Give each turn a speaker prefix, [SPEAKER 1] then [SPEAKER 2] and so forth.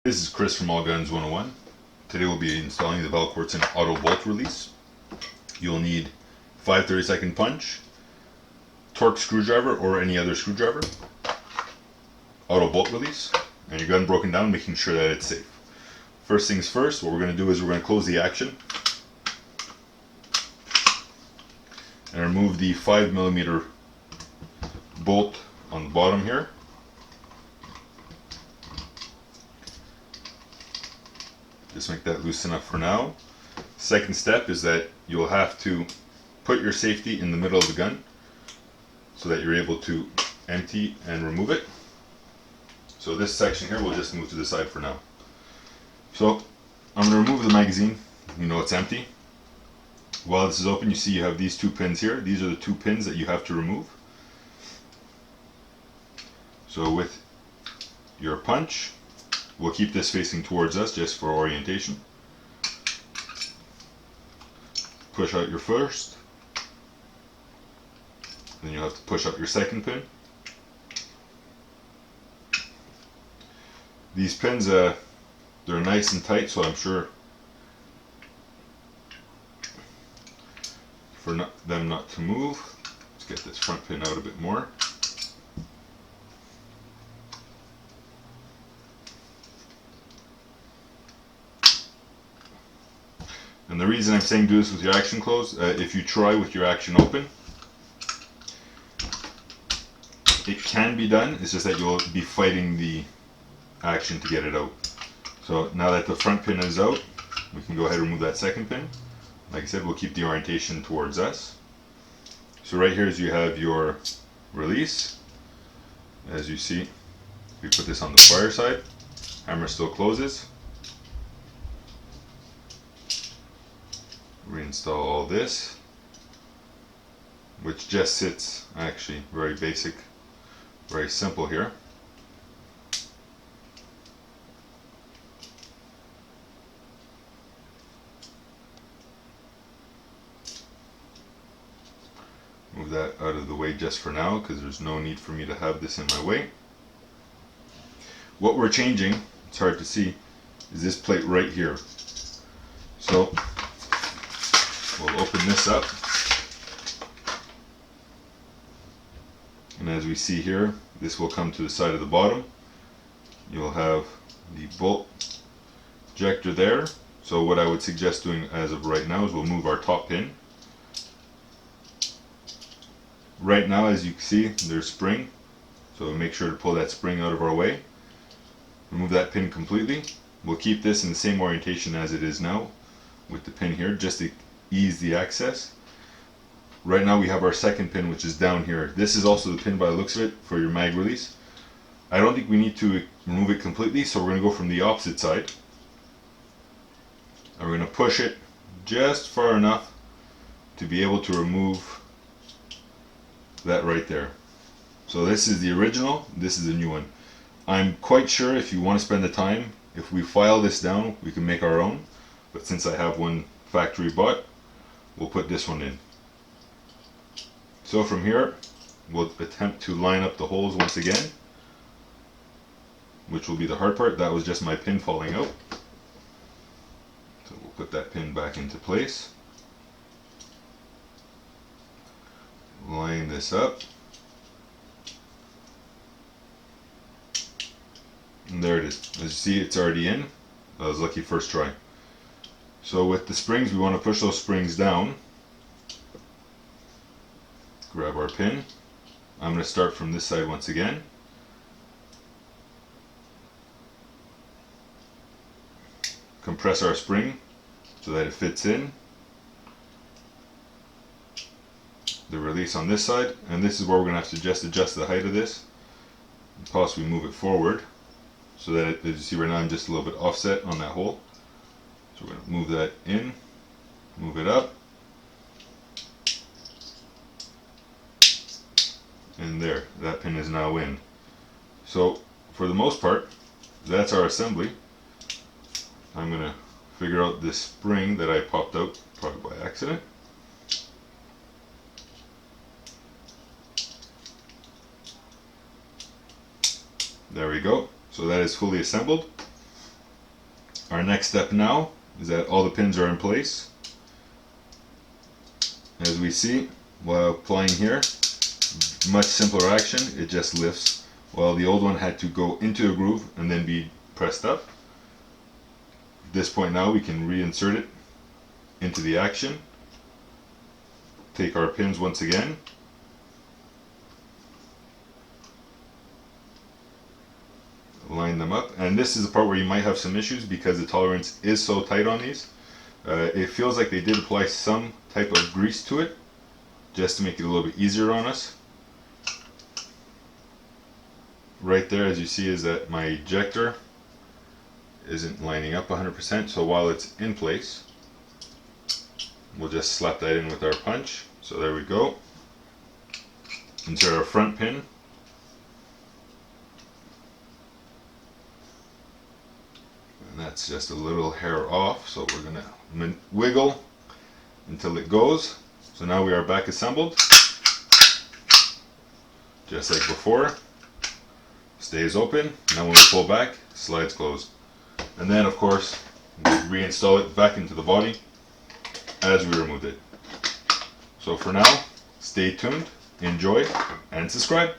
[SPEAKER 1] This is Chris from All Guns 101. Today we'll be installing the Valquartsen auto bolt release. You'll need 5/32 punch, Torx screwdriver or any other screwdriver, auto bolt release, and your gun broken down, making sure that it's safe. First things first, what we're going to do is we're going to close the action and remove the 5mm bolt on the bottom here. Just make that loose enough for now. Second step is that you'll have to put your safety in the middle of the gun so that you're able to empty and remove it. So this section here we'll just move to the side for now. So I'm going to remove the magazine. You know it's empty. While this is open, you see you have these two pins here. These are the two pins that you have to remove. So with your punch, we'll keep this facing towards us just for orientation. Push out your first. Then you'll have to push up your second pin. These pins, they're nice and tight, so I'm sure for them not to move. Let's get this front pin out a bit more. And the reason I'm saying do this with your action closed, if you try with your action open, it can be done, it's just that you'll be fighting the action to get it out. So now that the front pin is out, we can go ahead and remove that second pin. Like I said, we'll keep the orientation towards us. So right here is you have your release. As you see, we put this on the fire side. Hammer still closes. Reinstall all this, which just sits actually very basic, very simple here. Move that out of the way just for now because there's no need for me to have this in my way. What we're changing, it's hard to see, is this plate right here. So we'll open this up, and as we see here, this will come to the side of the bottom. You'll have the bolt ejector there. So what I would suggest doing as of right now is we'll move our top pin. Right now, as you can see, there's spring, so make sure to pull that spring out of our way. Remove that pin completely. We'll keep this in the same orientation as it is now with the pin here, just to ease the access. Right now we have our second pin, which is down here. This is also the pin by the looks of it for your mag release. I don't think we need to remove it completely, so we're going to go from the opposite side. And we're going to push it just far enough to be able to remove that right there. So this is the original, this is the new one. I'm quite sure if you want to spend the time, if we file this down, we can make our own. But since I have one factory bought, we'll put this one in. So from here, we'll attempt to line up the holes once again, which will be the hard part. That was just my pin falling out. So we'll put that pin back into place. Line this up. And there it is. As you see, it's already in. That was lucky first try. So with the springs, we want to push those springs down. Grab our pin. I'm going to start from this side once again. Compress our spring so that it fits in. The release on this side, and this is where we're going to have to just adjust the height of this and possibly move it forward so that as you see right now, I'm just a little bit offset on that hole. So we're going to move that in, move it up, and there, that pin is now in. So for the most part, that's our assembly. I'm going to figure out this spring that I popped out probably by accident. There we go. So that is fully assembled. Our next step now is that all the pins are in place. As we see, while applying here, much simpler action, it just lifts, while the old one had to go into the groove and then be pressed up. At this point now we can reinsert it into the action. Take our pins once again. Line them up, and this is the part where you might have some issues because the tolerance is so tight on these. It feels like they did apply some type of grease to it just to make it a little bit easier on us. Right there, as you see, is that my ejector isn't lining up 100%, so while it's in place, we'll just slap that in with our punch. So there we go. Insert our front pin. And that's just a little hair off, so we're gonna wiggle until it goes. So now we are back assembled, just like before. Stays open. Now when we pull back, slides closed. And then of course, we reinstall it back into the body as we removed it. So for now, stay tuned, enjoy, and subscribe.